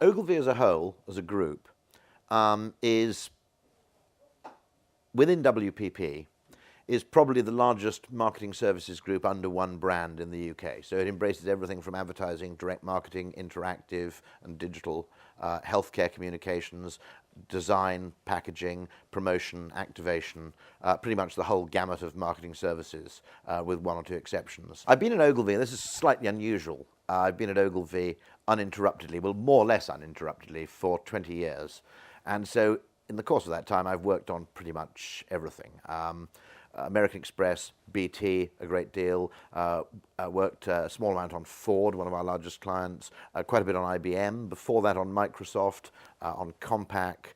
Ogilvy as a whole, as a group, is, within WPP, is probably the largest marketing services group under one brand in the UK. So it embraces everything from advertising, direct marketing, interactive and digital, healthcare communications, design, packaging, promotion, activation, pretty much the whole gamut of marketing services, with one or two exceptions. I've been at Ogilvy, and this is slightly unusual. I've been at Ogilvy uninterruptedly, well, more or less uninterruptedly, for 20 years. And so in the course of that time, I've worked on pretty much everything. American Express, BT, a great deal. Worked a small amount on Ford, one of our largest clients. Quite a bit on IBM. Before that, on Microsoft, on Compaq.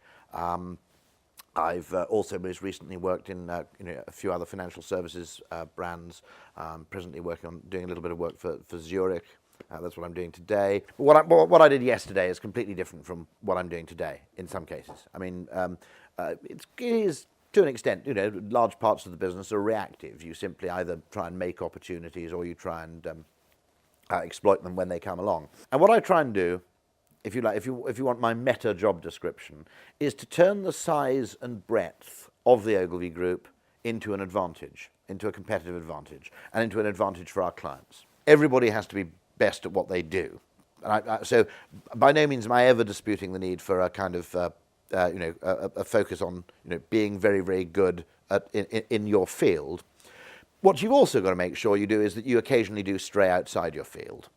I've also most recently worked in a few other financial services brands. Presently working on doing a little bit of work for Zurich. That's what I'm doing today. What I did yesterday is completely different from what I'm doing today in some cases. I mean, it is to an extent, large parts of the business are reactive. You simply either try and make opportunities or you try and exploit them when they come along. And what I try and do, if you like, if you want my meta job description, is to turn the size and breadth of the Ogilvy Group into an advantage, into a competitive advantage, and into an advantage for our clients. Everybody has to be best at what they do. And so by no means am I ever disputing the need for a kind of a focus on being very, very good in your field. What you've also got to make sure you do is that you occasionally do stray outside your field.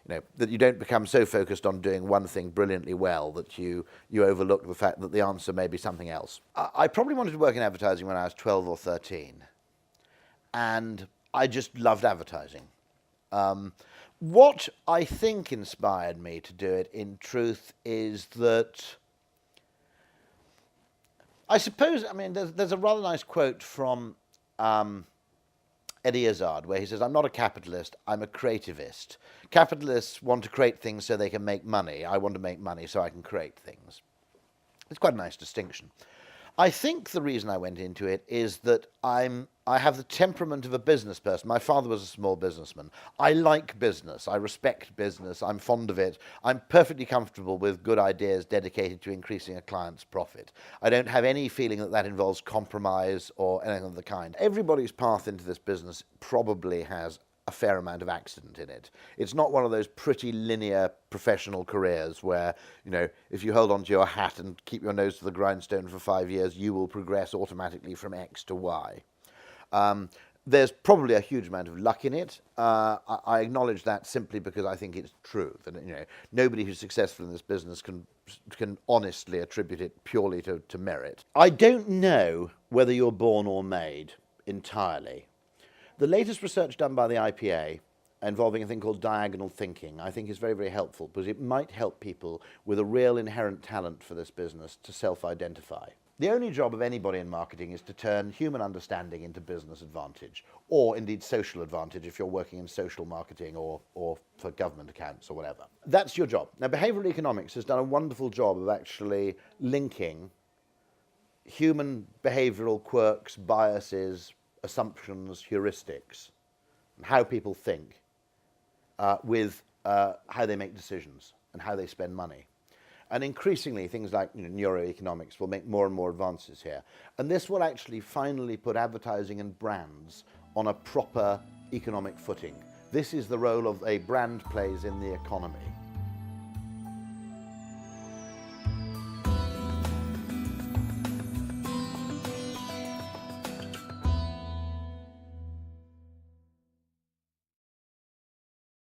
That you don't become so focused on doing one thing brilliantly well that you overlook the fact that the answer may be something else. I probably wanted to work in advertising when I was 12 or 13, and I just loved advertising. What I think inspired me to do it, in truth, is that I suppose, there's a rather nice quote from Eddie Izzard where he says, "I'm not a capitalist, I'm a creativist. Capitalists want to create things so they can make money. I want to make money so I can create things." It's quite a nice distinction. I think the reason I went into it is that I have the temperament of a business person. My father was a small businessman. I like business. I respect business. I'm fond of it. I'm perfectly comfortable with good ideas dedicated to increasing a client's profit. I don't have any feeling that that involves compromise or anything of the kind. Everybody's path into this business probably has a fair amount of accident in it. It's not one of those pretty linear professional careers where, if you hold onto your hat and keep your nose to the grindstone for 5 years, you will progress automatically from X to Y. There's probably a huge amount of luck in it. I acknowledge that simply because I think it's true. That nobody who's successful in this business can honestly attribute it purely to merit. I don't know whether you're born or made entirely. The latest research done by the IPA involving a thing called diagonal thinking, I think is very, very helpful because it might help people with a real inherent talent for this business to self-identify. The only job of anybody in marketing is to turn human understanding into business advantage, or indeed social advantage if you're working in social marketing or for government accounts or whatever. That's your job. Now, behavioral economics has done a wonderful job of actually linking human behavioral quirks, biases, assumptions, heuristics, and how people think with how they make decisions and how they spend money. And increasingly, things like neuroeconomics will make more and more advances here. And this will actually finally put advertising and brands on a proper economic footing. This is the role of a brand plays in the economy.